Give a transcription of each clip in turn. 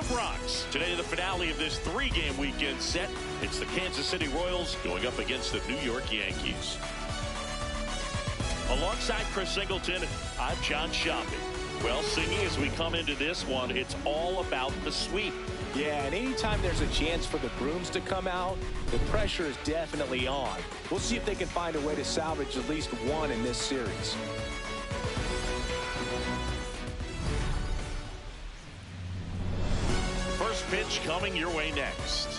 Bronx. Today, the finale of this three-game weekend set. It's the Kansas City Royals going up against the New York Yankees. Alongside Chris Singleton, I'm John Shopping. Well, Singy, as we come into this one, it's all about the sweep. Yeah, and anytime there's a chance for the brooms to come out, the pressure is definitely on. We'll see if they can find a way to salvage at least one in this series. First pitch coming your way next.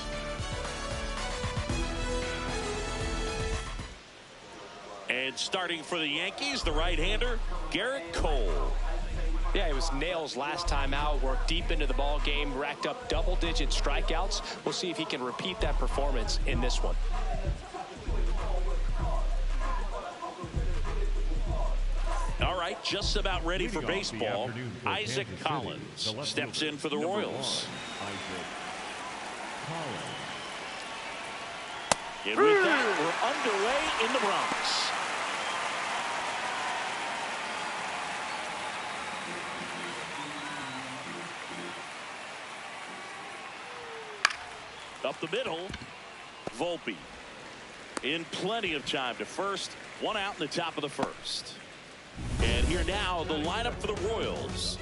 And starting for the Yankees, the right-hander, Gerrit Cole. Yeah, it was nails last time out, worked deep into the ball game, racked up double-digit strikeouts. We'll see if he can repeat that performance in this one. All right, just about ready for baseball. Isaac Collins steps in for the Royals. And with that, we're underway in the Bronx. Up the middle, Volpe in plenty of time to first. One out in the top of the first. And here now, the lineup for the Royals.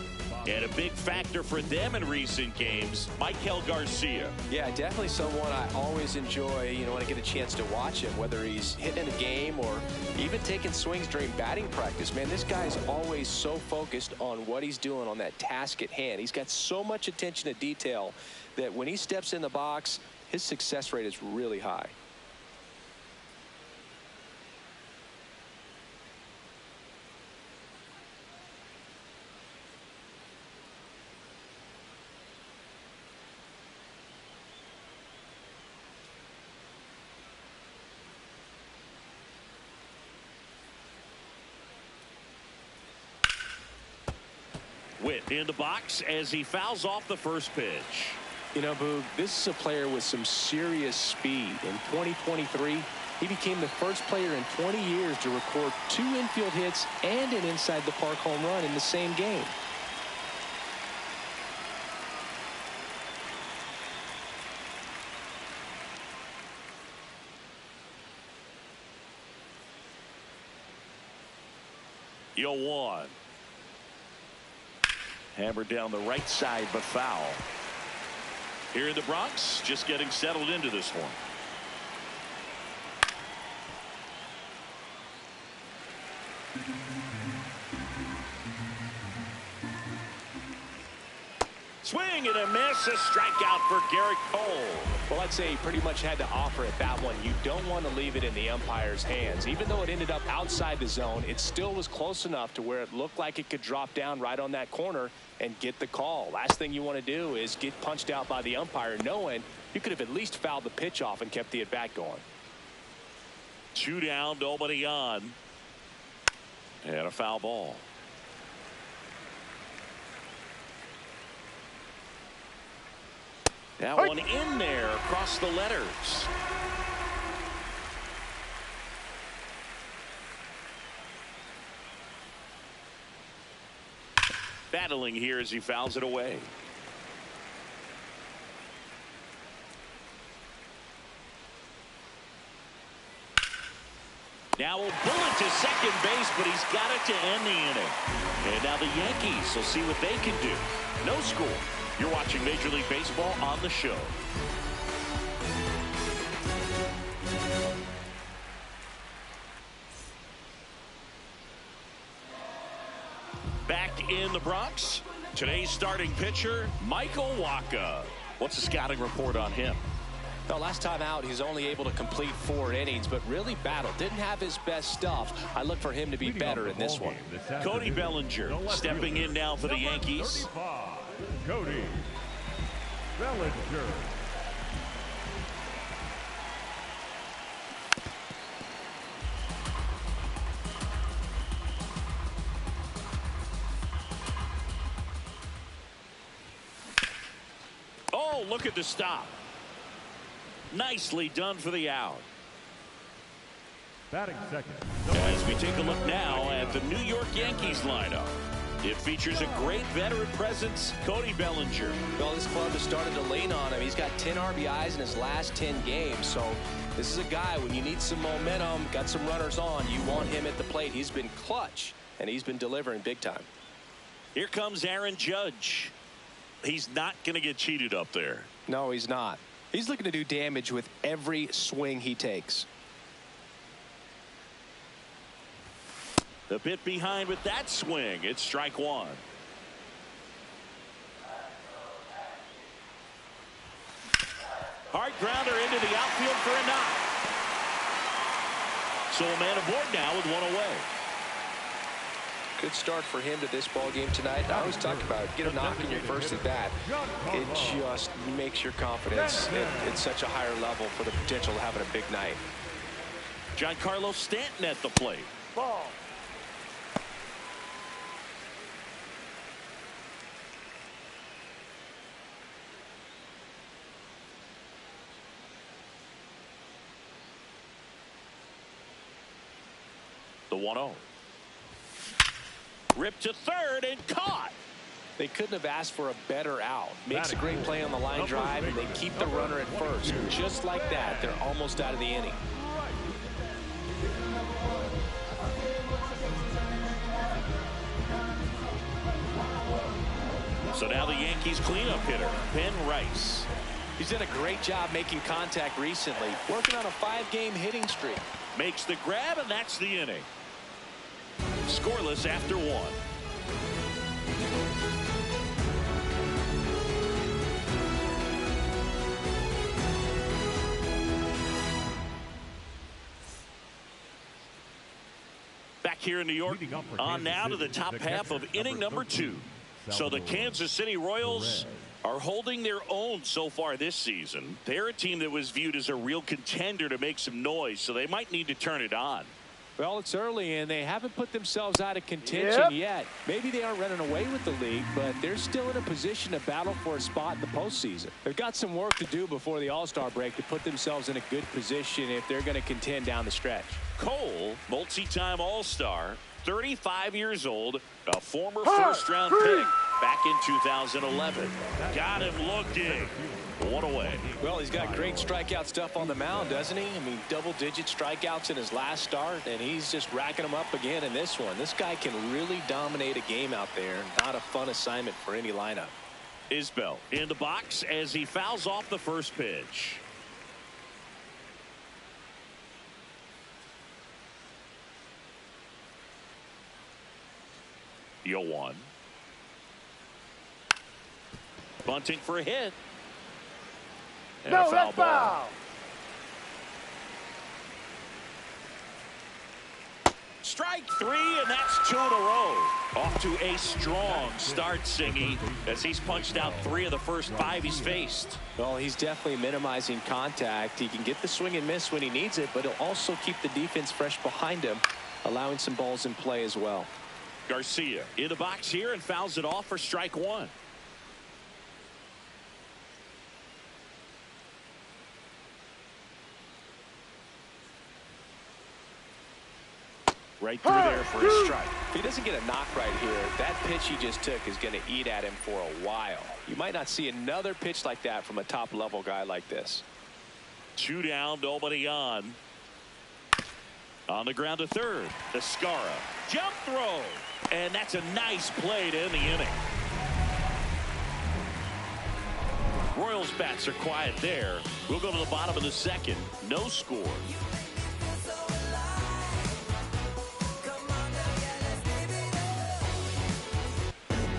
And a big factor for them in recent games, Michael Garcia. Yeah, definitely someone I always enjoy, when I get a chance to watch him, whether he's hitting in a game or even taking swings during batting practice. Man, this guy's always so focused on what he's doing on that task at hand. He's got so much attention to detail that when he steps in the box, his success rate is really high. Witt in the box as he fouls off the first pitch. Boog, this is a player with some serious speed. In 2023, he became the first player in 20 years to record 2 infield hits and an inside the park home run in the same game. Yo, one. Hammered down the right side, but foul. Here in the Bronx, just getting settled into this one. Swing and a miss, a strikeout for Gerrit Cole. Well, I'd say he pretty much had to offer at that one. You don't want to leave it in the umpire's hands. Even though it ended up outside the zone, it still was close enough to where it looked like it could drop down right on that corner and get the call. Last thing you want to do is get punched out by the umpire knowing you could have at least fouled the pitch off and kept the at-bat going. 2 down, nobody on. And a foul ball. That one in there across the letters. Battling here as he fouls it away. Now a bullet to second base, but he's got it to end the inning. And now the Yankees will see what they can do. No score. You're watching Major League Baseball on the show. Back in the Bronx, today's starting pitcher, Michael Wacha. What's the scouting report on him? Well, last time out, he's only able to complete 4 innings, but really battled. Didn't have his best stuff. I look for him to be better in this one. Cody Bellinger stepping in now for the Yankees. Cody Bellinger. Oh, look at the stop. Nicely done for the out. Batting second. As we take a look now at the New York Yankees lineup. It features a great veteran presence, Cody Bellinger. Well, this club has started to lean on him. He's got 10 RBIs in his last 10 games. So this is a guy, when you need some momentum, got some runners on, you want him at the plate. He's been clutch, and he's been delivering big time. Here comes Aaron Judge. He's not going to get cheated up there. No, he's not. He's looking to do damage with every swing he takes. The bit behind with that swing. It's strike one. Hard grounder into the outfield for a knock. So a man aboard now with one away. Good start for him to this ball game tonight. I always talk about get a knock in your first at bat. It just makes your confidence at such a higher level for the potential of having a big night. Giancarlo Stanton at the plate. Ball. The 1-0. Ripped to third and caught. They couldn't have asked for a better out. Makes a great play on the line drive, and they keep the runner at first. Just like that, they're almost out of the inning. So now the Yankees cleanup hitter, Ben Rice. He's done a great job making contact recently, working on a 5-game hitting streak. Makes the grab, and that's the inning. Scoreless after one. Back here in New York, on now to the top half of inning number 2. So the Kansas City Royals are holding their own so far this season. They're a team that was viewed as a real contender to make some noise, so they might need to turn it on. Well, it's early, and they haven't put themselves out of contention yet. Maybe they aren't running away with the league, but they're still in a position to battle for a spot in the postseason. They've got some work to do before the All-Star break to put themselves in a good position if they're going to contend down the stretch. Cole, multi-time All-Star, 35 years old, a former first-round pick back in 2011. Got him looking. One away. Well, he's got great strikeout stuff on the mound, doesn't he? I mean, double-digit strikeouts in his last start, and he's just racking them up again in this one. This guy can really dominate a game out there. Not a fun assignment for any lineup. Isbell in the box as he fouls off the first pitch. The 0-1. Bunting for a hit. And a foul ball. Strike 3, and that's 2 in a row. Off to a strong start, Singy, as he's punched out 3 of the first 5 he's faced. Well, he's definitely minimizing contact. He can get the swing and miss when he needs it, but he'll also keep the defense fresh behind him, allowing some balls in play as well. Garcia in the box here and fouls it off for strike 1. Right through there for a strike. If he doesn't get a knock right here, that pitch he just took is going to eat at him for a while. You might not see another pitch like that from a top-level guy like this. 2 down, nobody on. On the ground to third. Escara. Jump throw. And that's a nice play to end the inning. Royals bats are quiet there. We'll go to the bottom of the second. No score.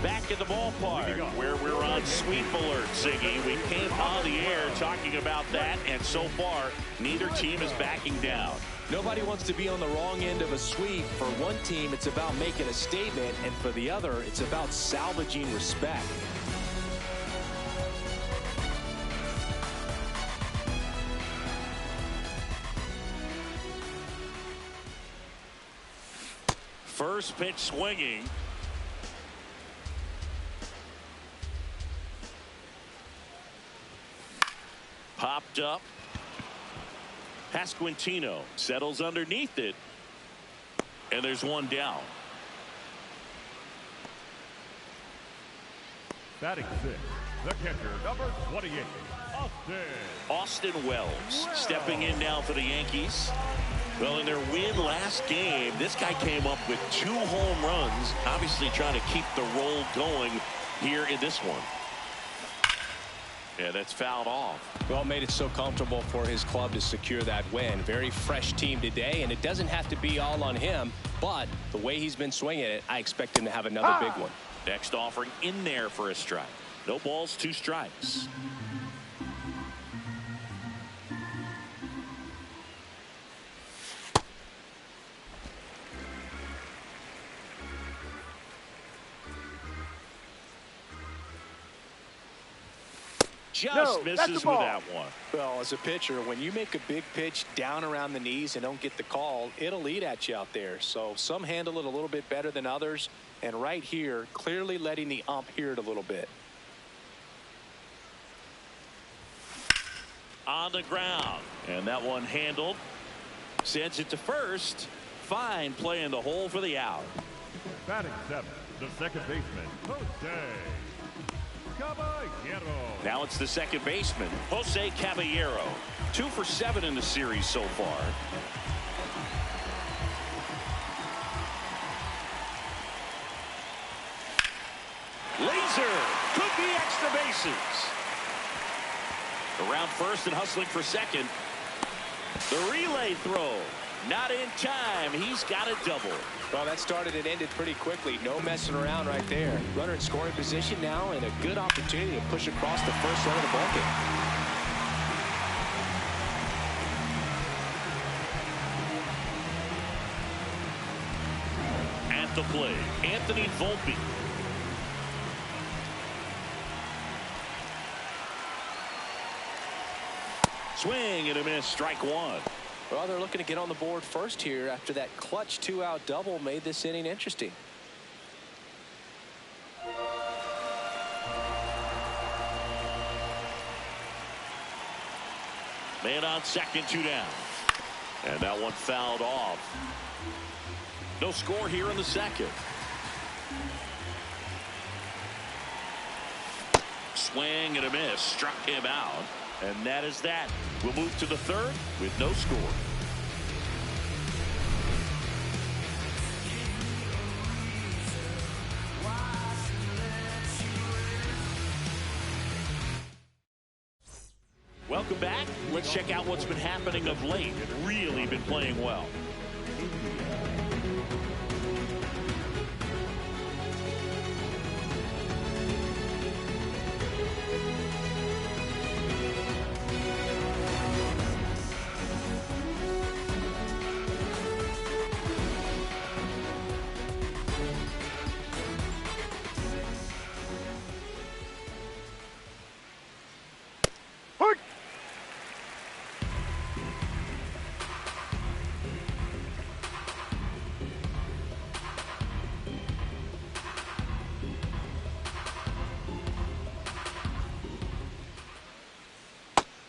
Back at the ballpark where we're on sweep alert, Ziggy. We came on the air talking about that, and so far, neither team is backing down. Nobody wants to be on the wrong end of a sweep. For one team, it's about making a statement, and for the other, it's about salvaging respect. First pitch swinging. Popped up. Pasquantino settles underneath it. And there's one down. Batting 6, the catcher, number 28, Austin Wells stepping in now for the Yankees. Well, in their win last game, this guy came up with 2 home runs, obviously trying to keep the roll going here in this one. Yeah, that's fouled off. Well, made it so comfortable for his club to secure that win. Very fresh team today, and it doesn't have to be all on him, but the way he's been swinging it, I expect him to have another big one. Next offering in there for a strike. No balls, 2 strikes. Just misses with that one. Well, as a pitcher, when you make a big pitch down around the knees and don't get the call, it'll eat at you out there. So some handle it a little bit better than others. And right here, clearly letting the ump hear it a little bit. On the ground. And that one handled. Sends it to first. Fine play in the hole for the out. Batting 7, the second baseman, Jose Caballero. Now it's the second baseman, Jose Caballero. 2 for 7 in the series so far. Laser could be extra bases. Around first and hustling for second. The relay throw. Not in time. He's got a double. Well, that started and ended pretty quickly. No messing around right there. Runner in scoring position now, and a good opportunity to push across the first line of the ballgame. At the plate, Anthony Volpe. Swing and a miss, strike 1. Well, they're looking to get on the board first here after that clutch 2-out double made this inning interesting. Man on second, 2 down. And that one fouled off. No score here in the second. Swing and a miss, struck him out. And that is that. We'll move to the third with no score. Welcome back. Let's check out what's been happening of late. Really been playing well.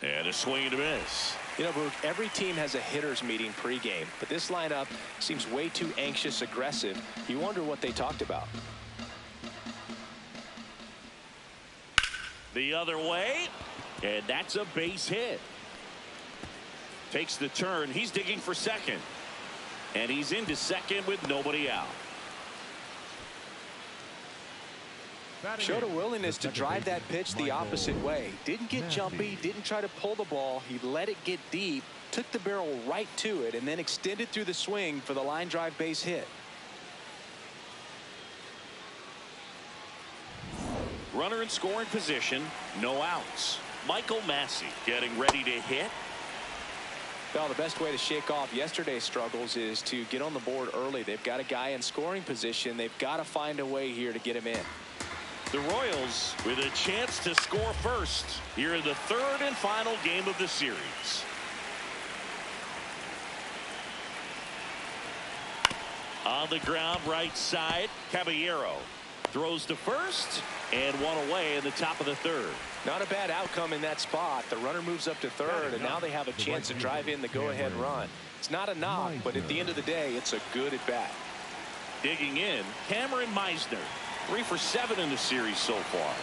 And a swing and a miss. You know, Boog, every team has a hitters meeting pregame, but this lineup seems way too anxious, aggressive. You wonder what they talked about. The other way, and that's a base hit. Takes the turn. He's digging for second. And he's into second with nobody out. Showed a willingness to drive that pitch the opposite way. Didn't get jumpy, didn't try to pull the ball. He let it get deep, took the barrel right to it, and then extended through the swing for the line drive base hit. Runner in scoring position, no outs. Michael Wacha getting ready to hit. Well, the best way to shake off yesterday's struggles is to get on the board early. They've got a guy in scoring position. They've got to find a way here to get him in. The Royals with a chance to score first here in the third and final game of the series. On the ground, right side, Caballero throws to first and one away in the top of the third. Not a bad outcome in that spot. The runner moves up to third, and now they have a chance to drive in the go-ahead run. It's not a knock, but at the end of the day, it's a good at-bat. Digging in, Cameron Meisner. 3 for 7 in the series so far.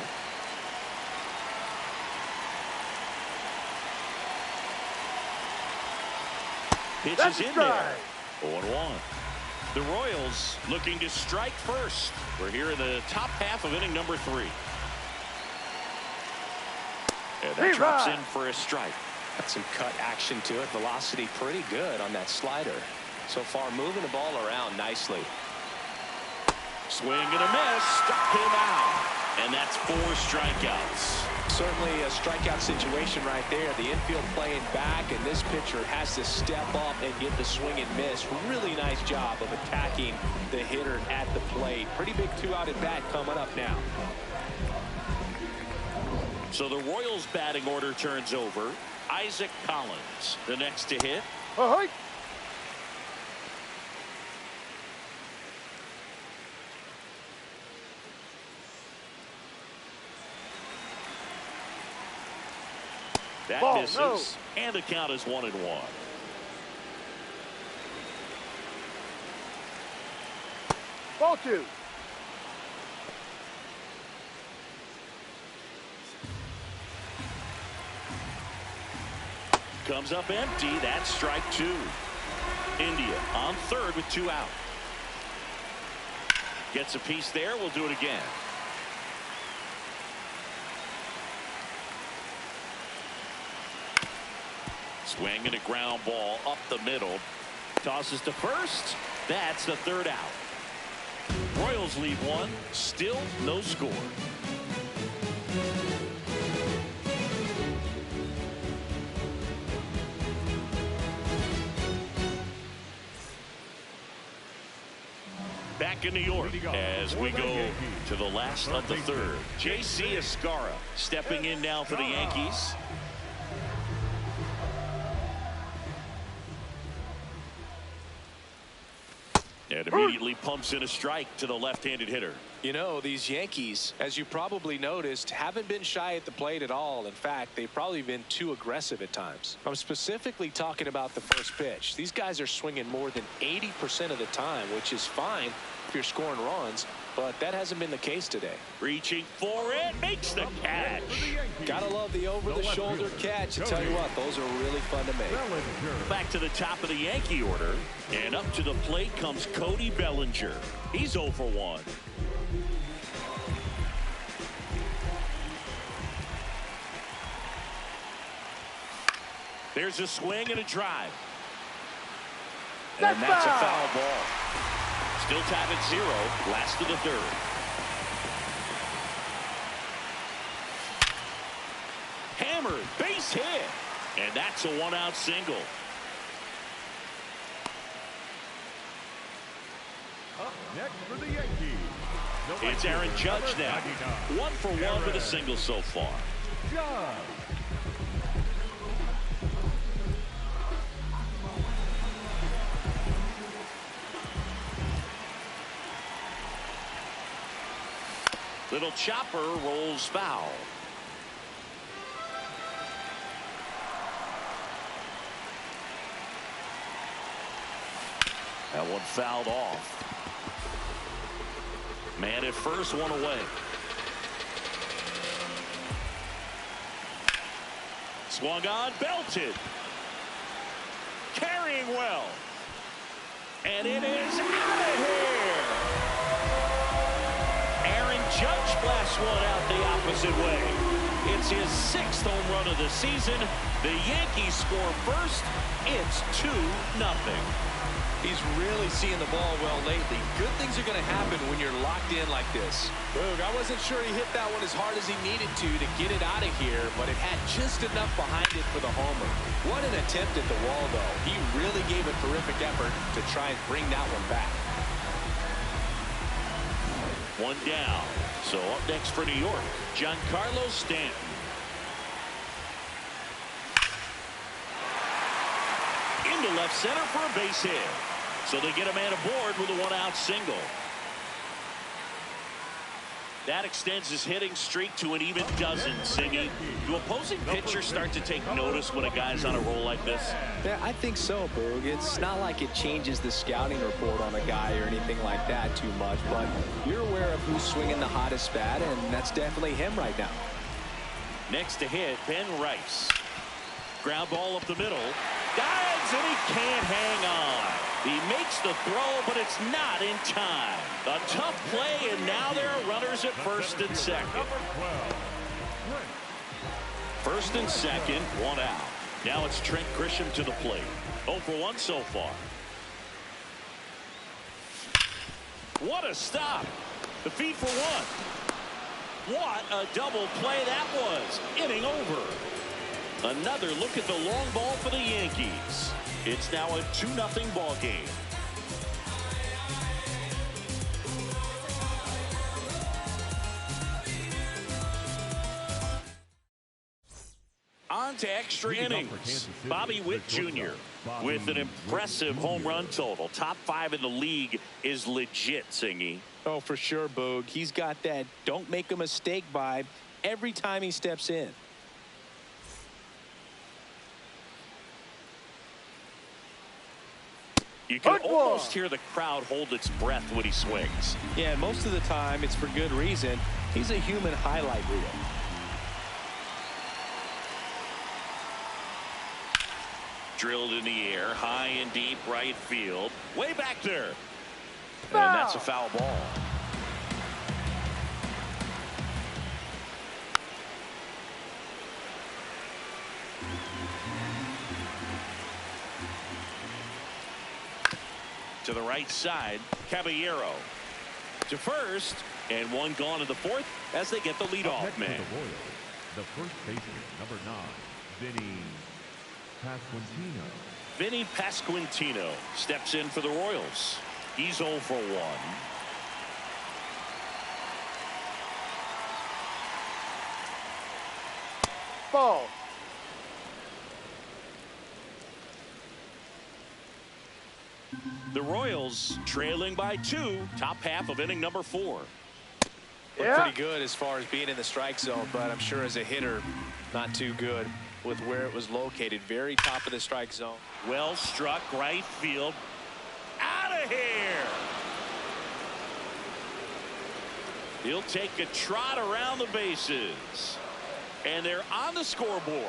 Pitches in there. 0-1. The Royals looking to strike first. We're here in the top half of inning number 3. And that drops in for a strike. Got some cut action to it. Velocity pretty good on that slider. So far moving the ball around nicely. Swing and a miss. Struck him out. And that's 4 strikeouts. Certainly a strikeout situation right there. The infield playing back, and this pitcher has to step up and get the swing and miss. Really nice job of attacking the hitter at the plate. Pretty big 2-out at bat coming up now. So the Royals batting order turns over. Isaac Collins, the next to hit. That misses, and the count is 1-1. Ball 2. Comes up empty. That's strike 2. India on third with 2 out. Gets a piece there. We'll do it again. Swing and a ground ball up the middle. Tosses to first. That's the 3rd out. Royals lead 1. Still no score. Back in New York as we go to the last of the 3rd. J.C. Escarra stepping in now for the Yankees. And immediately pumps in a strike to the left-handed hitter. You know, these Yankees, as you probably noticed, haven't been shy at the plate at all. In fact, they've probably been too aggressive at times. I'm specifically talking about the first pitch. These guys are swinging more than 80% of the time, which is fine if you're scoring runs, but that hasn't been the case today. Reaching for it, makes the catch. Gotta love the over-the-shoulder catch. I tell you what, those are really fun to make. Back to the top of the Yankee order, and up to the plate comes Cody Bellinger. He's 0 for 1. There's a swing and a drive. And that's a foul ball. Still tied at 0. Last of the 3rd. Hammered, base hit. And that's a 1-out single. Up next for the Yankees. It's Aaron Judge now. 1 for 1 with a single so far. Judge. Little chopper rolls foul. That one fouled off. Man at first, 1 away. Swung on, belted. Carrying well. And it is out of here. Aaron Judge blasts one out the opposite way. It's his 6th home run of the season. The Yankees score first. It's 2-0. He's really seeing the ball well lately. Good things are going to happen when you're locked in like this. Boog, I wasn't sure he hit that one as hard as he needed to get it out of here, but it had just enough behind it for the homer. What an attempt at the wall, though. He really gave a terrific effort to try and bring that one back. 1 down. So up next for New York, Giancarlo Stanton. Into left center for a base hit. So they get a man aboard with a 1-out single. That extends his hitting streak to an even dozen, Singy. Do opposing pitchers start to take notice when a guy's on a roll like this? Yeah, I think so, Boog. It's not like it changes the scouting report on a guy or anything like that too much, but you're aware of who's swinging the hottest bat, and that's definitely him right now. Next to hit, Ben Rice. Ground ball up the middle. Dives, and he can't hang on. He makes the throw, but it's not in time. A tough play, and now there are runners at first and second. First and second, one out. Now it's Trent Grisham to the plate. 0 for 1 so far. What a stop. The feed for one. What a double play that was. Inning over. Another look at the long ball for the Yankees. It's now a 2-0 ball game. On to extra innings. Bobby Witt Jr. with an impressive home run total. Top 5 in the league is legit, Singy. Oh, for sure, Boog. He's got that don't make a mistake vibe every time he steps in. You can almost hear the crowd hold its breath when he swings. Yeah, most of the time it's for good reason. He's a human highlight reel. Drilled in the air, high and deep right field. Way back there. Foul. And that's a foul ball. To the right side, Caballero to first, and one gone in the fourth as they get the leadoff man. The Royals, the first baseman, number 9, Vinny Pasquantino. Vinny Pasquantino steps in for the Royals. He's 0 for 1. Ball. The Royals trailing by 2, top half of inning number 4. Looked pretty good as far as being in the strike zone, but I'm sure as a hitter, not too good with where it was located. Very top of the strike zone. Well struck right field. Out of here. He'll take a trot around the bases. And they're on the scoreboard.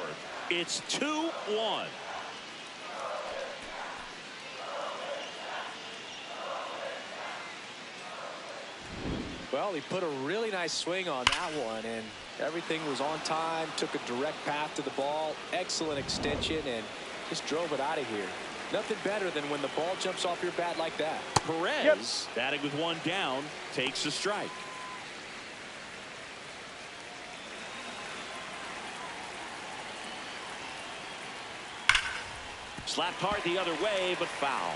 It's 2-1. Well, he put a really nice swing on that one, and everything was on time. Took a direct path to the ball. Excellent extension, and just drove it out of here. Nothing better than when the ball jumps off your bat like that. Perez, batting with one down, takes a strike. Slapped hard the other way, but foul.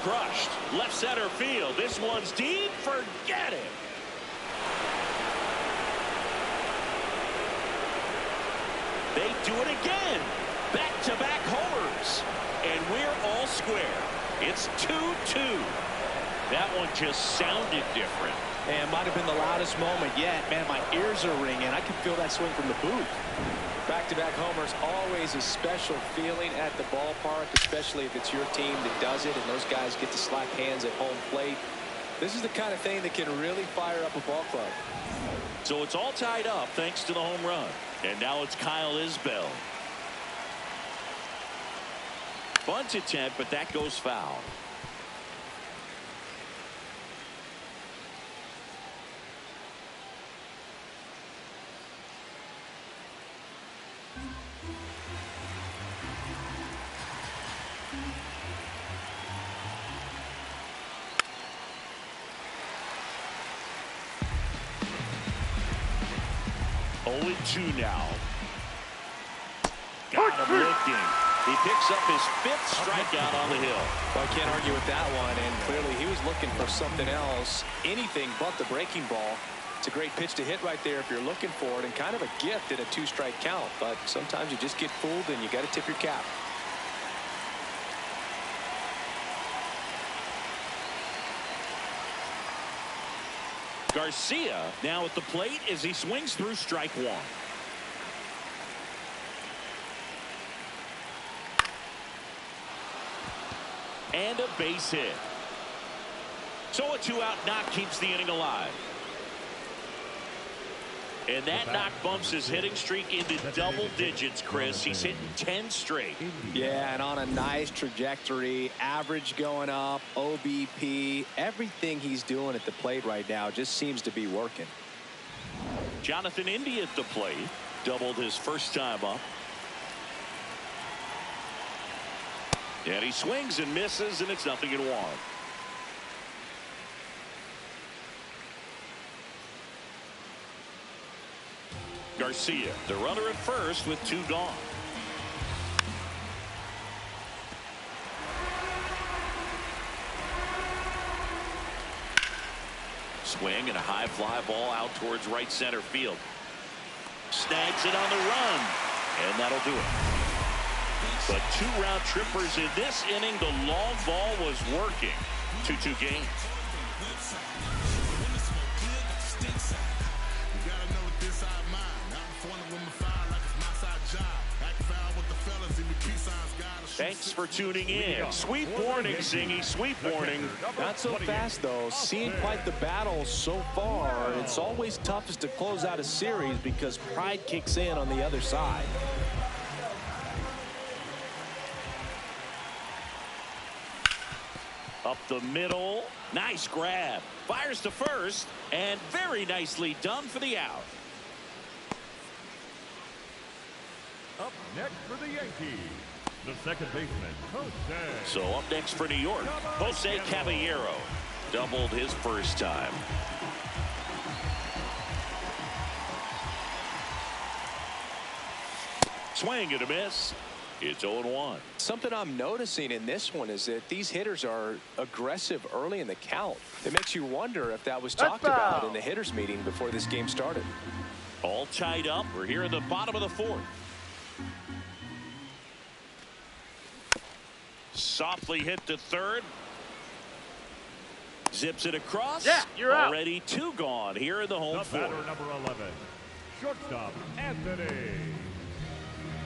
Crushed left center field. This one's deep. Forget it. They do it again. Back-to-back homers. And we're all square. It's 2-2. That one just sounded different. And might have been the loudest moment yet. Man, my ears are ringing. I can feel that swing from the booth. Back-to-back homers, always a special feeling at the ballpark, especially if it's your team that does it and those guys get to slap hands at home plate. This is the kind of thing that can really fire up a ball club. So it's all tied up thanks to the home run. And now it's Kyle Isbell. Bunt attempt, but that goes foul. Two now. Got him looking. He picks up his 5th strikeout on the hill. Well, I can't argue with that one, and clearly he was looking for something else, anything but the breaking ball. It's a great pitch to hit right there if you're looking for it, and kind of a gift at a 2-strike count, but sometimes you just get fooled and you got to tip your cap. Garcia now at the plate as he swings through strike one. And a base hit. So a 2-out knock keeps the inning alive. And that knock bumps his hitting streak into double digits, Chris. He's hitting 10 straight. Yeah, and on a nice trajectory, average going up, OBP, everything he's doing at the plate right now just seems to be working. Jonathan India at the plate, doubled his first time up. And he swings and misses, and it's 0-1. Garcia, the runner at first with 2 gone. Swing and a high fly ball out towards right center field. Snags it on the run, and that'll do it. But 2 round trippers in this inning. The long ball was working. 2-2 game. Thanks for tuning in. Sweep warning, Singy. Sweep warning. Not so fast, though. Seeing quite the battle so far. It's always toughest to close out a series because pride kicks in on the other side. Up the middle. Nice grab. Fires to first. And very nicely done for the out. Up next for the Yankees, the second baseman, Jose. So up next for New York, Jose Caballero. Doubled his first time. Swing and a miss. It's 0-1. Something I'm noticing in this one is that these hitters are aggressive early in the count. It makes you wonder if that was talked about in the hitters meeting before this game started. All tied up. We're here in the bottom of the 4th. Softly hit to third. Zips it across. Yeah, you're out. Already 2 gone here in the home 4th. Batter number 11, shortstop Anthony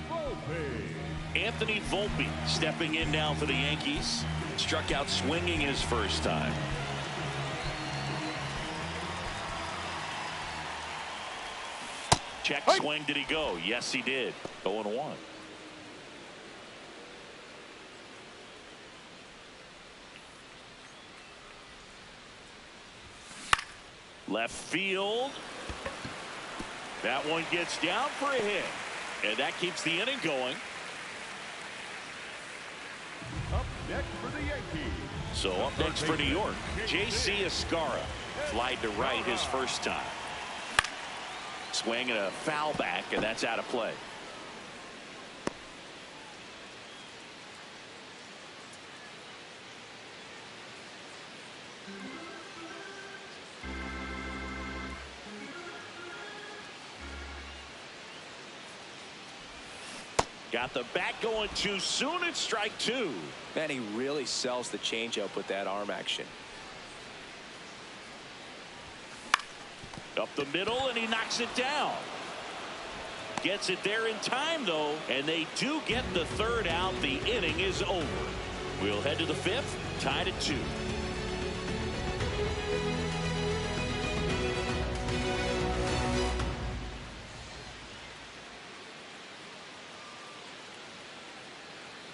Volpe. Anthony Volpe stepping in now for the Yankees. Struck out swinging his first time. Check swing. Did he go? Yes, he did. 0-1. Left field. That one gets down for a hit. And that keeps the inning going. Up next for the Yankees. So up next for New York, J.C. Escarra. Flied to right his first time. Swing and a foul back, and that's out of play. Got the bat going too soon. It's strike 2. Man, he really sells the changeup with that arm action. Up the middle, and he knocks it down. Gets it there in time, though, and they do get the 3rd out. The inning is over. We'll head to the 5th, tied at 2.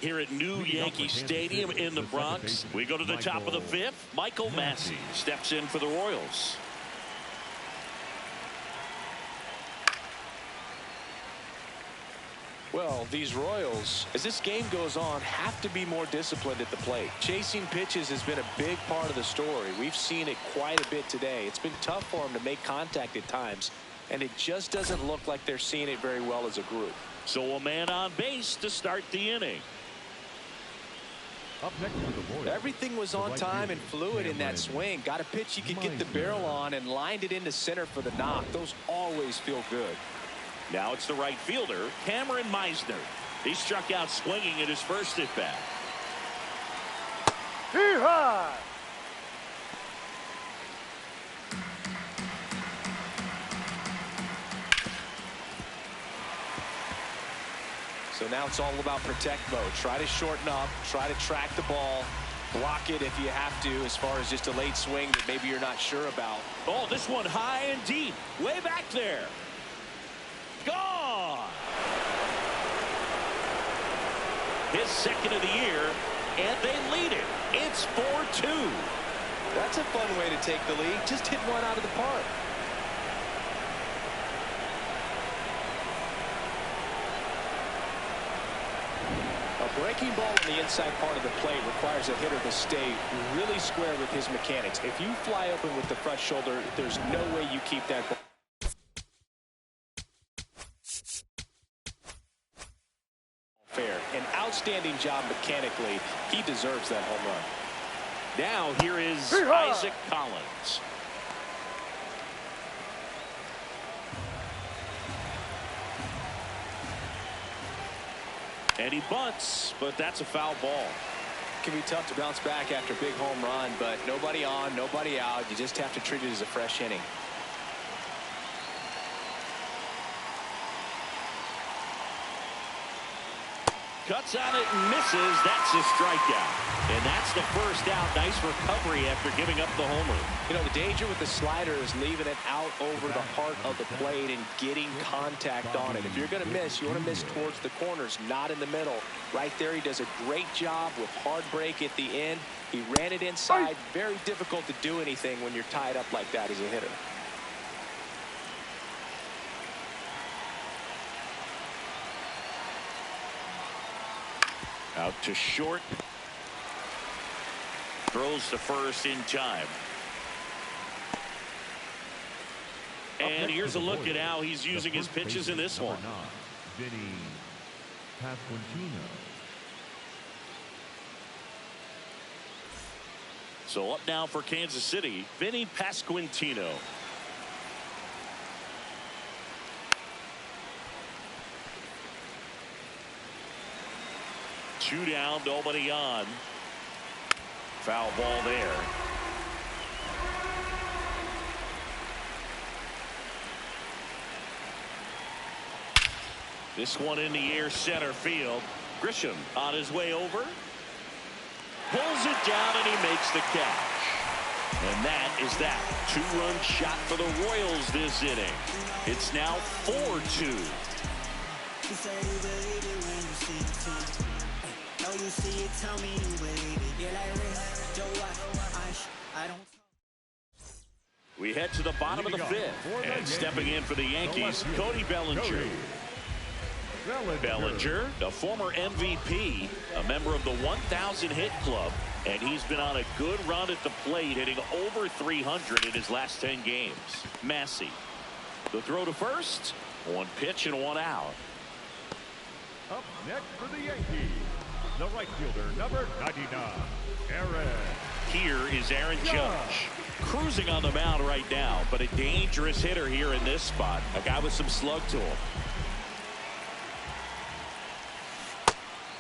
Here at new Yankee Stadium in the Bronx, we go to the top of the 5th. Michael Wacha steps in for the Royals. Well, these Royals, as this game goes on, have to be more disciplined at the plate. Chasing pitches has been a big part of the story. We've seen it quite a bit today. It's been tough for them to make contact at times, and it just doesn't look like they're seeing it very well as a group. So a man on base to start the inning. Up next for the Royals. Everything was on time and fluid in that swing. Got a pitch you could get the barrel on and lined it into center for the knock. Those always feel good. Now it's the right fielder, Cameron Meisner. He struck out swinging at his first at bat. So now it's all about protect mode. Try to shorten up, try to track the ball, block it if you have to, as far as just a late swing that maybe you're not sure about. Oh, this one high and deep, way back there. Gone. His second of the year, and they lead it. It's 4-2. That's a fun way to take the lead. Just hit one out of the park. A breaking ball on the inside part of the plate requires a hitter to stay really square with his mechanics. If you fly open with the front shoulder, there's no way you keep that ball fair. An outstanding job mechanically. He deserves that home run. Now here is Isaac Collins. And he bunts, but that's a foul ball. It can be tough to bounce back after a big home run, but nobody on, nobody out. You just have to treat it as a fresh inning. Cuts on it and misses. That's a strikeout. And that's the first out. Nice recovery after giving up the homer. You know, the danger with the slider is leaving it out over the heart of the plate and getting contact on it. If you're going to miss, you want to miss towards the corners, not in the middle. Right there, he does a great job with hard break at the end. He ran it inside. Very difficult to do anything when you're tied up like that as a hitter. Out to short. Throws to first in time. And here's a look at how he's using his pitches in this one. So up now for Kansas City, Vinny Pasquantino. Two down, nobody on. Foul ball there. This one in the air, center field. Grisham on his way over. Pulls it down and he makes the catch. And that is that. Two-run shot for the Royals this inning. It's now 4-2. You see it, tell me you believe it. Yeah, like this, Joe, I don't. We head to the bottom of the fifth, and stepping in for the Yankees, Cody Bellinger. Bellinger, the former MVP, a member of the 1,000 hit club, and he's been on a good run at the plate, hitting over 300 in his last 10 games. Massey, the throw to first, one pitch and one out. Up next for the Yankees, the right fielder, number 99, Aaron. Here is Aaron Judge, cruising on the mound right now, but a dangerous hitter here in this spot. A guy with some slug to him.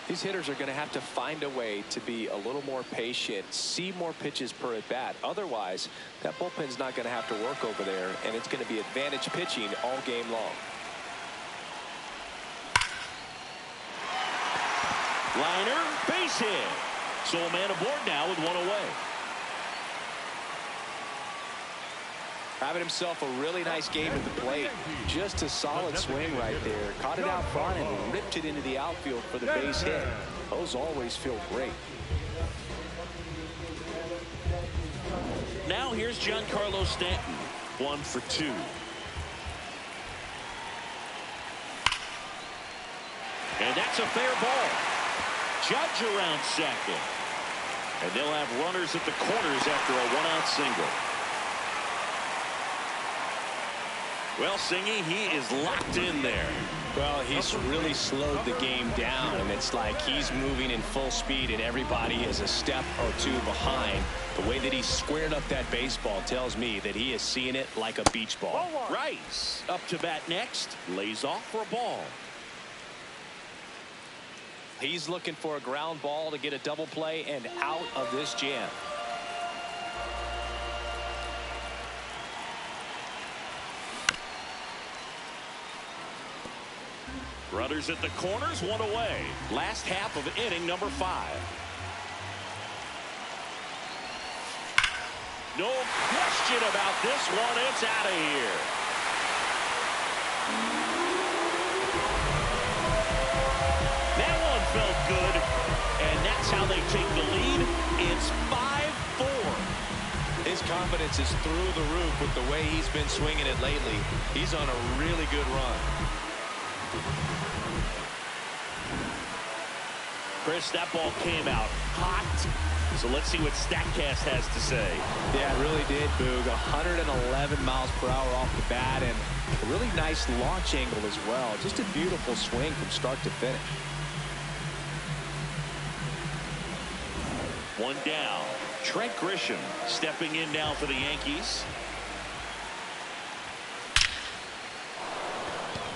These hitters are going to have to find a way to be a little more patient, see more pitches per at bat. Otherwise, that bullpen's not going to have to work over there, and it's going to be advantage pitching all game long. Liner, base hit. So a man aboard now with one away. Having himself a really nice game at the plate. Just a solid swing right there. Caught it out front and ripped it into the outfield for the base hit. Those always feel great. Now here's Giancarlo Stanton. 1 for 2. And that's a fair ball. Judge around second. And they'll have runners at the corners after a one-out single. Well, Singy, he is locked in there. Well, he's really slowed the game down, and it's like he's moving in full speed, and everybody is a step or two behind. The way that he squared up that baseball tells me that he is seeing it like a beach ball. Rice up to bat next. Lays off for a ball. He's looking for a ground ball to get a double play and out of this jam. Runners at the corners, one away. Last half of inning number 5. No question about this one. It's out of here. That one felt good, and that's how they take the lead. It's 5-4. His confidence is through the roof with the way he's been swinging it lately. He's on a really good run. Chris, that ball came out hot. So let's see what StatCast has to say. Yeah, it really did, Boog. 111 miles per hour off the bat, and a really nice launch angle as well. Just a beautiful swing from start to finish. One down. Trent Grisham stepping in now for the Yankees.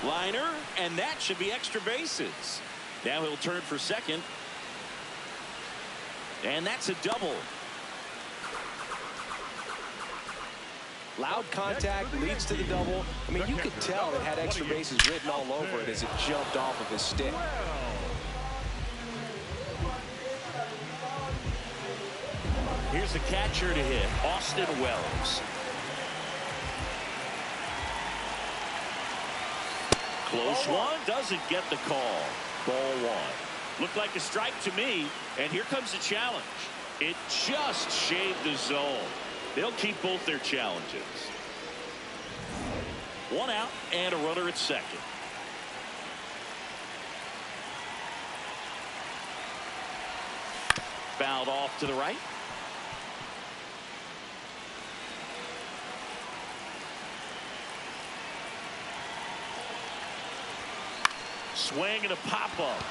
Liner, and that should be extra bases. Now he'll turn for second. And that's a double. Loud contact leads to the double. I mean, you could tell it had extra bases written all over it as it jumped off of his stick. Here's the catcher to hit, Austin Wells. Close one, doesn't get the call. Ball 1. Looked like a strike to me, and here comes the challenge. It just shaved the zone. They'll keep both their challenges. 1 out and a runner at second. Fouled off to the right. Swing and a pop-up.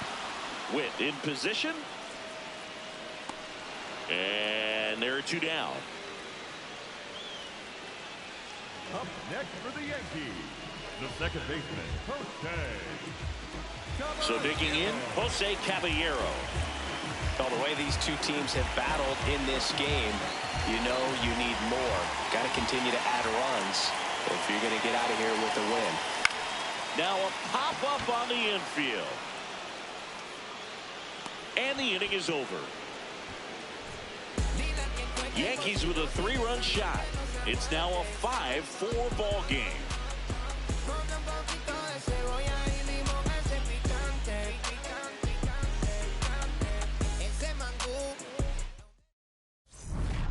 Witt in position. And there are 2 down. Up next for the Yankees, the second baseman, Jose. So digging in, Jose Caballero. Well, the way these two teams have battled in this game, you know you need more. Got to continue to add runs if you're going to get out of here with a win. Now a pop-up on the infield. And the inning is over. Yankees with a 3-run shot. It's now a 5-4 ball game.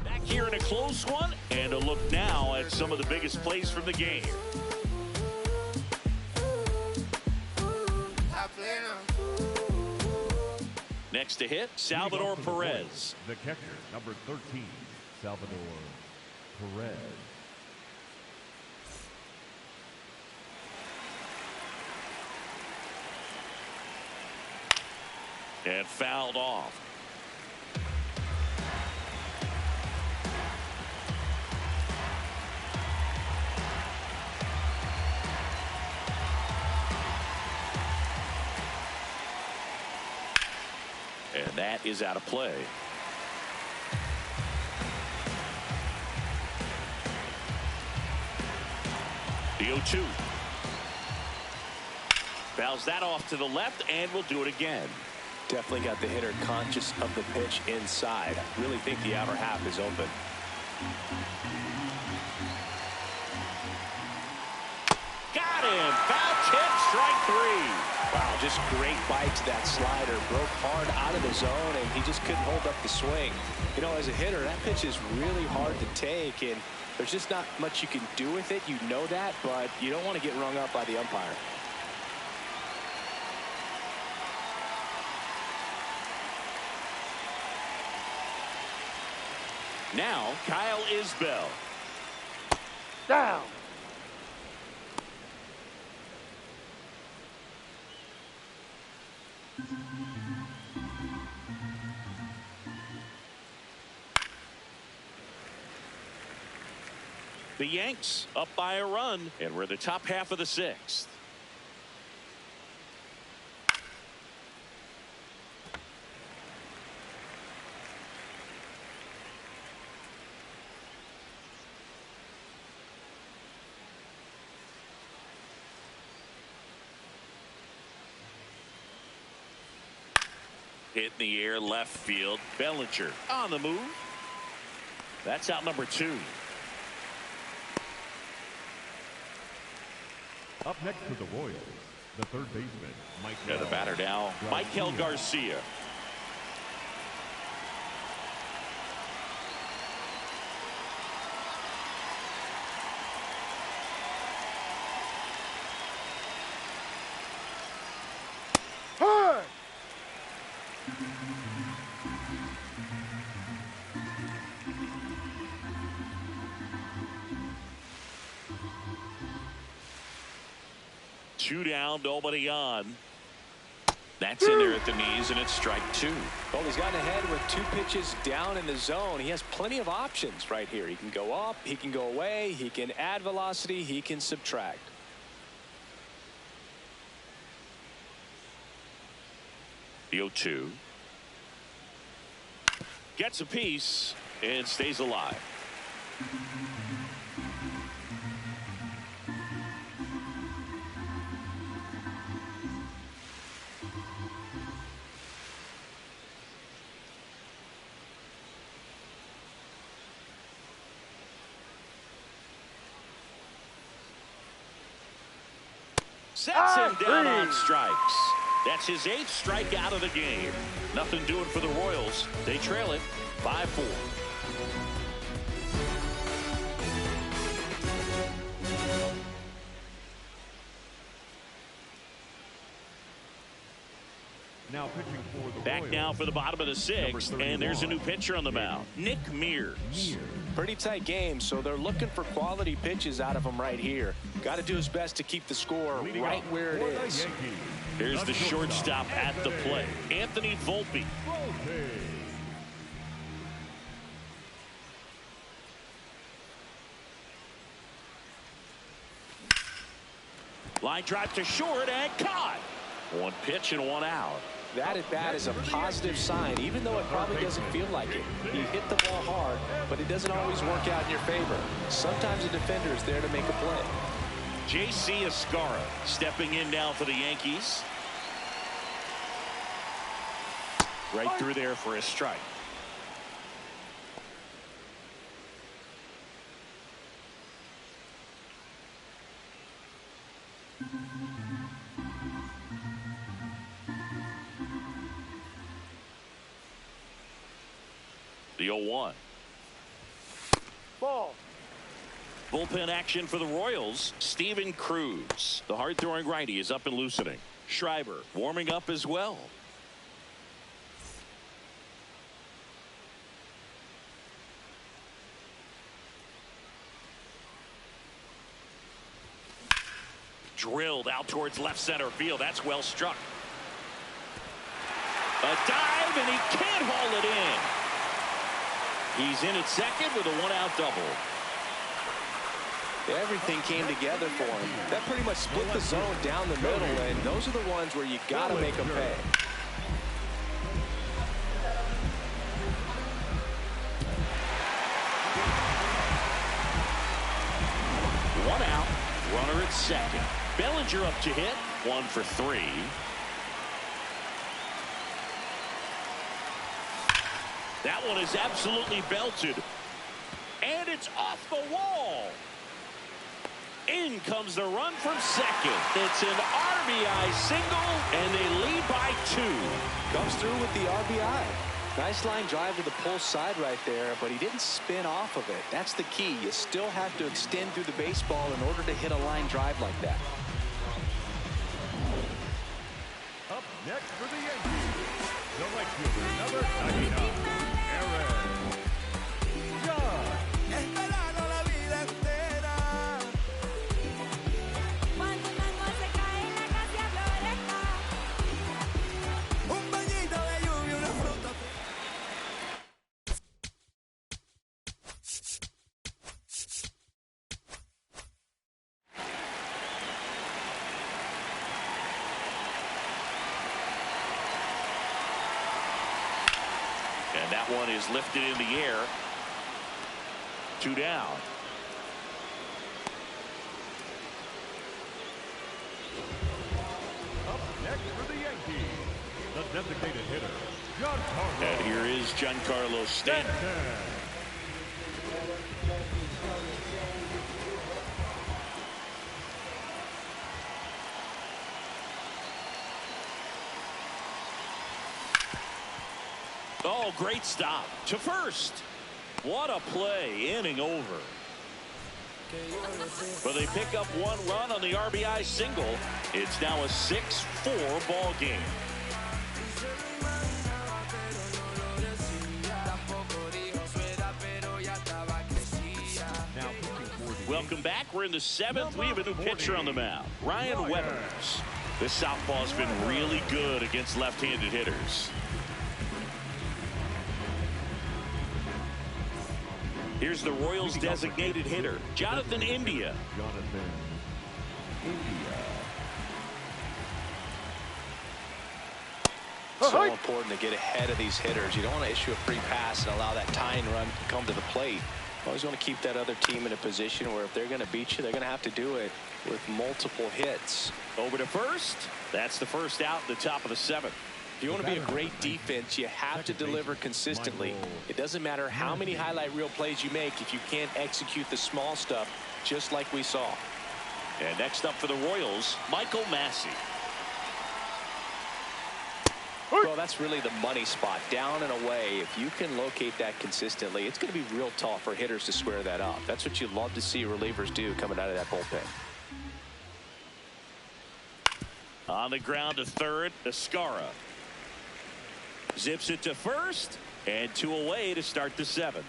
Back here in a close one, and a look now at some of the biggest plays from the game. Next to hit, Salvador Perez. The catcher, number 13, Salvador Perez. And fouled off. And that is out of play. The 0-2. Fouls that off to the left and will do it again. Definitely got the hitter conscious of the pitch inside. Really think the outer half is open. Got him. Foul tip, strike 3. Wow, just great bite to that slider. Broke hard out of the zone, and he just couldn't hold up the swing. You know, as a hitter, that pitch is really hard to take, and there's just not much you can do with it. You know that, but you don't want to get rung up by the umpire. Now, Kyle Isbell. Down. The Yanks up by a run, and we're the top half of the 6th. Hit in the air, left field. Bellinger on the move. That's out number 2. Up next for the Royals, the third baseman, Michael. And the batter now, Michael Garcia. Hard. Two down, nobody on. That's in there at the knees, and it's strike 2. Well, he's gotten ahead with 2 pitches down in the zone. He has plenty of options right here. He can go up, he can go away, he can add velocity, he can subtract. The 0-2. Gets a piece and stays alive. Sets him down on strikes. That's his 8th strikeout of the game. Nothing doing for the Royals. They trail it 5-4. Now pitching for the Back Royals, now for the bottom of the 6th, and there's a new pitcher on the mound, Nick Mears. Pretty tight game, so they're looking for quality pitches out of him right here. Got to do his best to keep the score right where it is. Here's the shortstop at the plate, Anthony Volpe. Line drive to short and caught. 1 pitch and 1 out. That at bat is a positive sign, even though it probably doesn't feel like it. He hit the ball hard, but it doesn't always work out in your favor. Sometimes a defender is there to make a play. J.C. Escara stepping in now for the Yankees. Right through there for a strike. The 0-1. Ball. Bullpen action for the Royals. Steven Cruz, the hard-throwing righty, is up and loosening. Schreiber warming up as well. Drilled out towards left center field. That's well struck. A dive, and he can't haul it in. He's in at second with a 1-out double. Everything came together for him. That pretty much split the zone down the middle, and those are the ones where you got to make them pay. One out, runner at second. Bellinger up to hit, 1 for 3. That one is absolutely belted. And it's off the wall. In comes the run from second. It's an RBI single, and they lead by 2. Comes through with the RBI. Nice line drive to the pull side right there, but he didn't spin off of it. That's the key. You still have to extend through the baseball in order to hit a line drive like that. Up next for the Yankees, the right fielder, number 99, And that one is lifted in the air. 2 down. Up next for the Yankees, the designated hitter, And here is Giancarlo Stanton. Oh, great stop to first. What a play, inning over. But they pick up one run on the RBI single. It's now a 6-4 ball game. Welcome back. We're in the 7th. We have a new pitcher on the mound, Ryan Weathers. This southpaw's been really good against left-handed hitters. Here's the Royals' designated hitter, Jonathan India. So important to get ahead of these hitters. You don't want to issue a free pass and allow that tying run to come to the plate. Always want to keep that other team in a position where if they're going to beat you, they're going to have to do it with multiple hits. Over to first. That's the first out in the top of the 7th. If you want to be a great defense, you have to deliver consistently. It doesn't matter how many highlight reel plays you make if you can't execute the small stuff, just like we saw. And next up for the Royals, Michael Wacha. Well, that's really the money spot, down and away. If you can locate that consistently, it's going to be real tough for hitters to square that up. That's what you love to see relievers do coming out of that bullpen. On the ground to third, Escara. Zips it to first, and 2 away to start the 7th.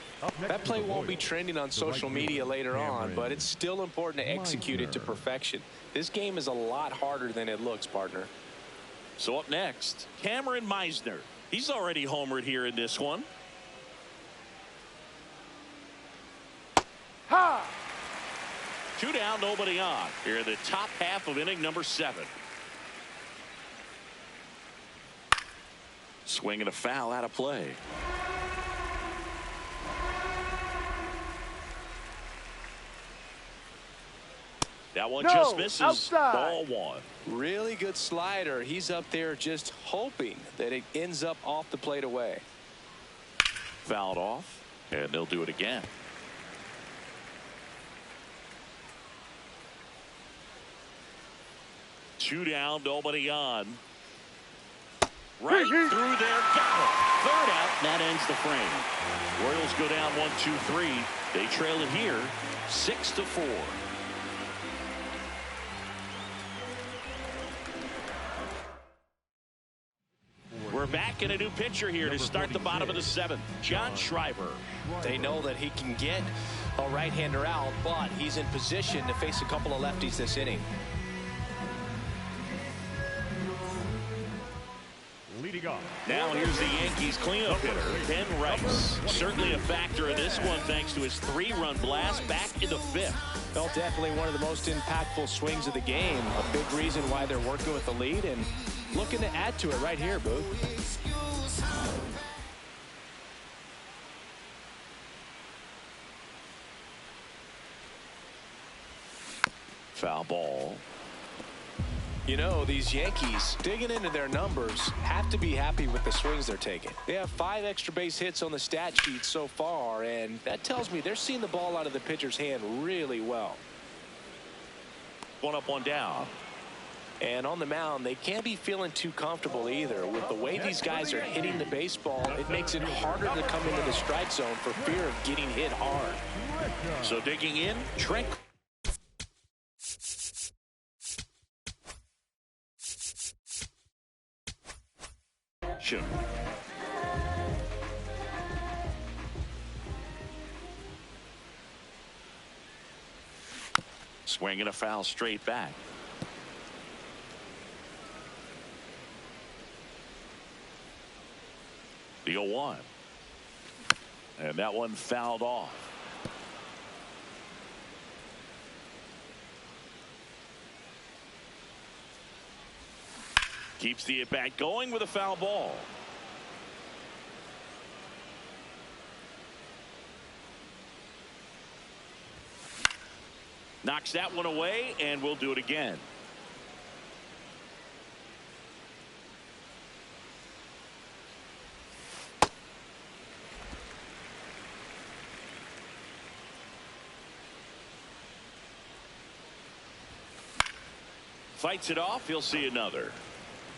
That play won't be trending on social media later on, but it's still important to execute it to perfection. This game is a lot harder than it looks, partner. So up next, Cameron Meisner. He's already homered here in this one. Ha! 2 down, nobody on. Here in the top half of inning number 7. Swing and a foul out of play. That one just misses. Outside. Ball 1. Really good slider. He's up there just hoping that it ends up off the plate away. Fouled off, and they'll do it again. Two down, nobody on. Right through there, got it. Third out, and that ends the frame. Royals go down 1-2-3. They trail it here 6-4. We're back in a new pitcher here to start the bottom of the 7th. John Schreiber. They know that he can get a right-hander out, but he's in position to face a couple of lefties this inning. Leading off. Now here's the Yankees cleanup hitter, Ben Rice. Certainly a factor in this one thanks to his 3-run blast back in the 5th. Well, definitely one of the most impactful swings of the game. A big reason why they're working with the lead and looking to add to it right here, Boo. Foul ball. You know, these Yankees, digging into their numbers, have to be happy with the swings they're taking. They have 5 extra base hits on the stat sheet so far, and that tells me they're seeing the ball out of the pitcher's hand really well. 1 up, 1 down. And on the mound, they can't be feeling too comfortable either. With the way these guys are hitting the baseball, it makes it harder to come into the strike zone for fear of getting hit hard. So digging in, Trent. Swing and a foul straight back. The 0-1. And that one fouled off. Keeps the at-bat going with a foul ball. Knocks that one away, and we'll do it again. Fights it off. He'll see another.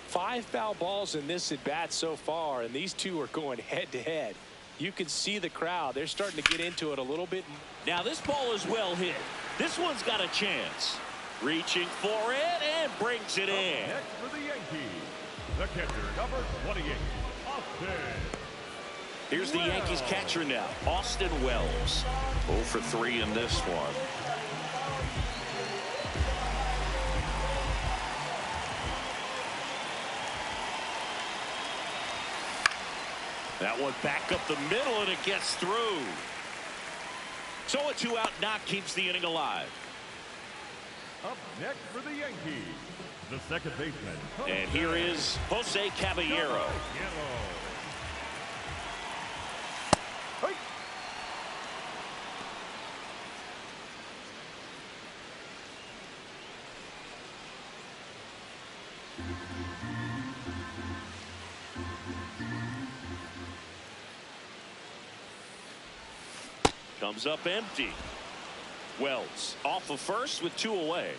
5 foul balls in this at bat so far, and these two are going head to head. You can see the crowd. They're starting to get into it a little bit. Now this ball is well hit. This one's got a chance. Reaching for it and brings it in. Next for the Yankees, the catcher, number 28, Austin. Here's the Yankees catcher now, Austin Wells. 0 for 3 in this one. That one back up the middle, and it gets through. So a 2-out knock keeps the inning alive. Up next for the Yankees, the second baseman. And here is Jose Caballero. Hey. Comes up empty. Wells off of first with 2 away.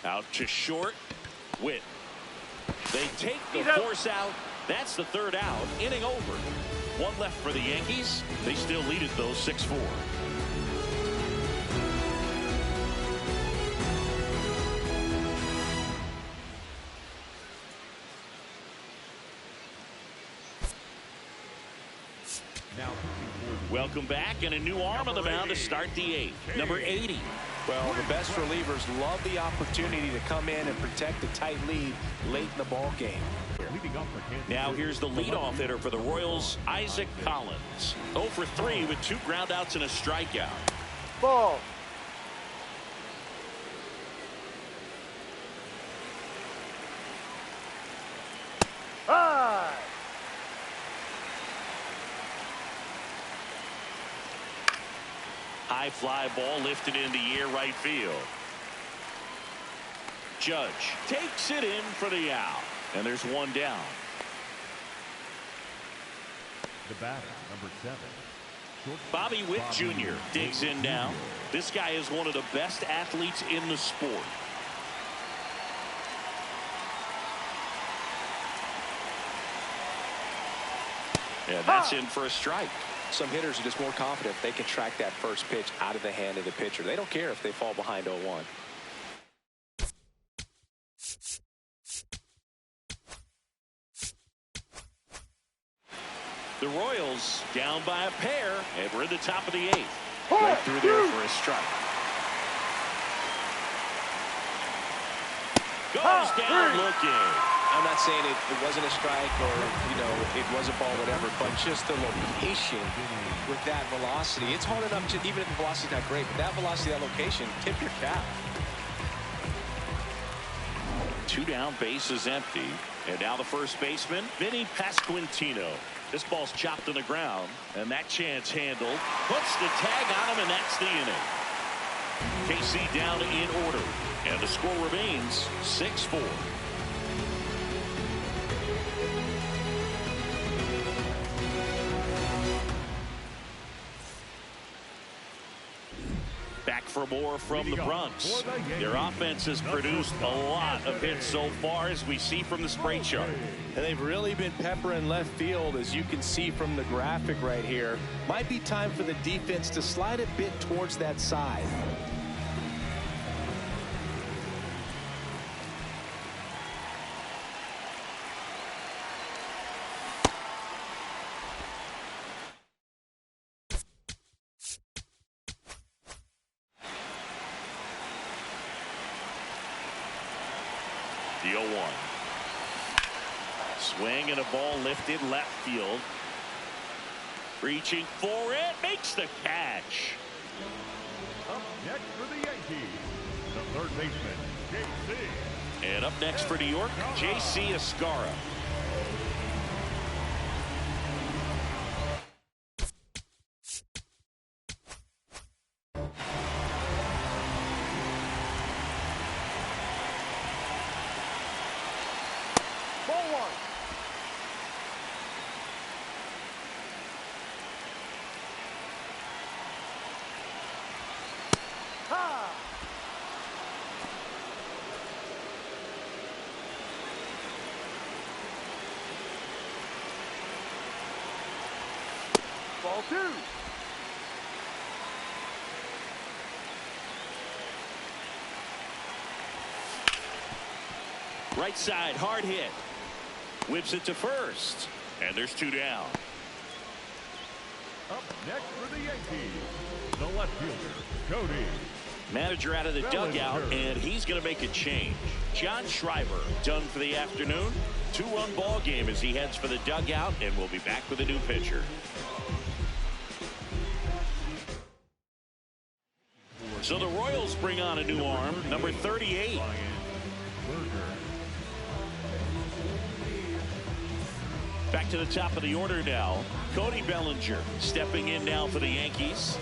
Out to short. Witt. They take the force out. That's the 3rd out. Inning over. 1 left for the Yankees. They still lead it though, 6-4. Welcome back, and a new arm on the mound to start the 8th. Number 80. Well, the best relievers love the opportunity to come in and protect a tight lead late in the ball game. Now here's the leadoff hitter for the Royals, Isaac Collins. 0 for 3 with 2 groundouts and a strikeout. Ball. High. High fly ball lifted into the air, right field. Judge takes it in for the out, and there's 1 down. The batter, number 7. Bobby Witt Jr. digs in now. This guy is one of the best athletes in the sport. And that's in for a strike. Some hitters are just more confident they can track that first pitch out of the hand of the pitcher. They don't care if they fall behind 0-1. The Royals down by a pair, and we're in the top of the 8th. Right through there for a strike. Goes down looking. I'm not saying it wasn't a strike or, it was a ball, whatever, but just the location with that velocity. It's hard enough to, even if the velocity's not great, but that velocity, that location, tip your cap. 2 down, bases empty. And now the first baseman, Vinny Pasquantino. This ball's chopped to the ground, and that chance handled. Puts the tag on him, and that's the inning. KC down in order, and the score remains 6-4. Back for more from the Bronx. Their offense has produced a lot of hits so far, as we see from the spray chart. And they've really been peppering left field, as you can see from the graphic right here. Might be time for the defense to slide a bit towards that side. The 0-1. Swing and a ball lifted left field. Reaching for it. Makes the catch. Up next for the Yankees, the third baseman, J.C. And up next for New York, J.C. Escarra. Ball 2. Right side, hard hit. Whips it to first. And there's 2 down. Up next for the Yankees, the left fielder, Cody. Manager out of the dugout, and he's going to make a change. John Schreiber done for the afternoon. 2-run ball game as he heads for the dugout, and we'll be back with a new pitcher. So the Royals bring on a new arm, number 38. Back to the top of the order now. Cody Bellinger stepping in now for the Yankees.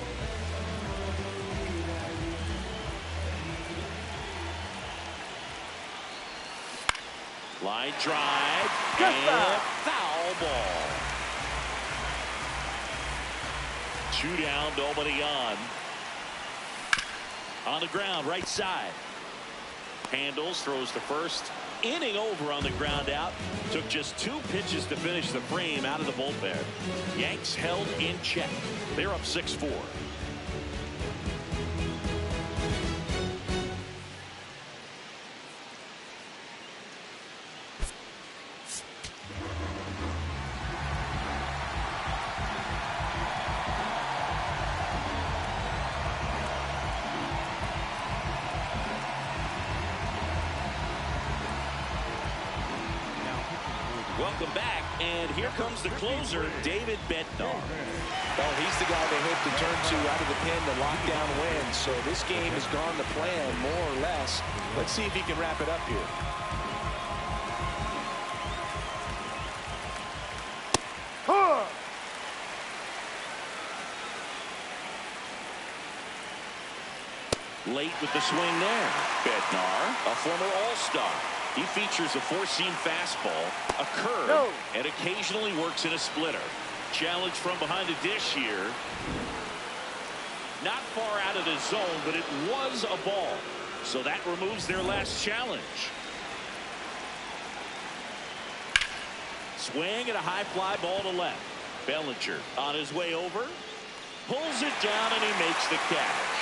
Line drive and foul ball. 2 down, nobody on. On the ground, right side. Handles, throws to first. Inning over on the ground out. Took just 2 pitches to finish the frame out of the bullpen. Yanks held in check. They're up 6-4. Welcome back, and here comes the closer, David Bednar. Well, he's the guy they hope to turn to out of the pen to lock down wins. So this game has gone to plan, more or less. Let's see if he can wrap it up here. Late with the swing there. Bednar, a former All-Star. He features a 4-seam fastball, a curve, and occasionally works in a splitter. Challenge from behind the dish here. Not far out of the zone, but it was a ball. So that removes their last challenge. Swing and a high fly ball to left. Bellinger on his way over. Pulls it down and he makes the catch.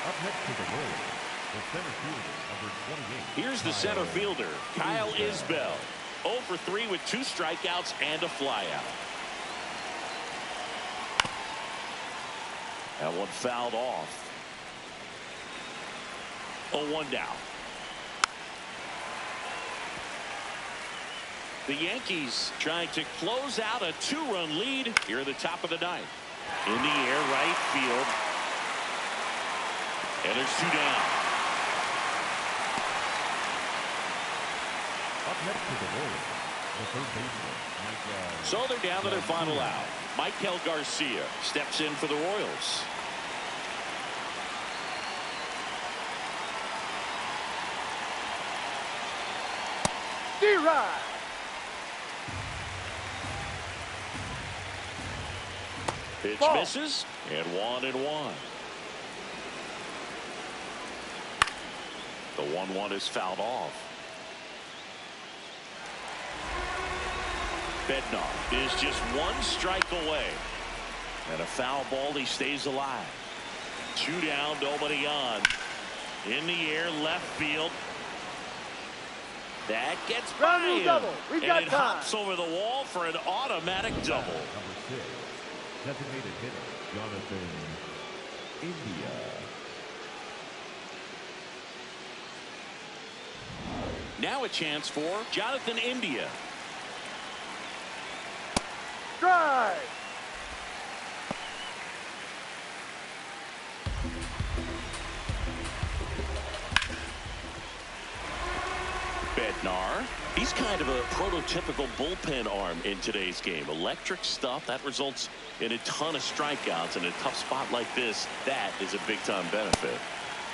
Up next to the Royals, the center fielder, number 28. Here's the center fielder, Kyle Isbell. 0 for 3 with 2 strikeouts and a flyout. That one fouled off. 0-1 down. The Yankees trying to close out a 2-run lead here at the top of the 9th. In the air, right field. And there's 2 down. Up next to the Royals, the third baseman, Mike. So they're down to their final out. Michael Garcia steps in for the Royals. D-Rod. Pitch misses, and 1-1. The 1-1 is fouled off. Bednar is just 1 strike away. And a foul ball, he stays alive. 2 down, nobody on. In the air, left field. That gets by him. Double. We've got and it time. hops over the wall for an automatic double. Number 6, designated hitter, Jonathan India. Now a chance for Jonathan India. Drive. Bednar. He's kind of a prototypical bullpen arm in today's game. Electric stuff that results in a ton of strikeouts. In a tough spot like this, that is a big-time benefit.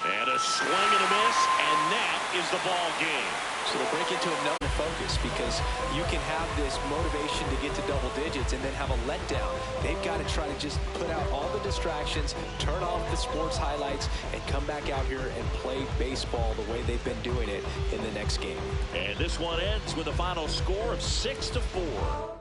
And a swing and a miss, and that is the ball game. So they break into another focus because you can have this motivation to get to double digits and then have a letdown. They've got to try to just put out all the distractions, turn off the sports highlights, and come back out here and play baseball the way they've been doing it in the next game. And this one ends with a final score of 6-4.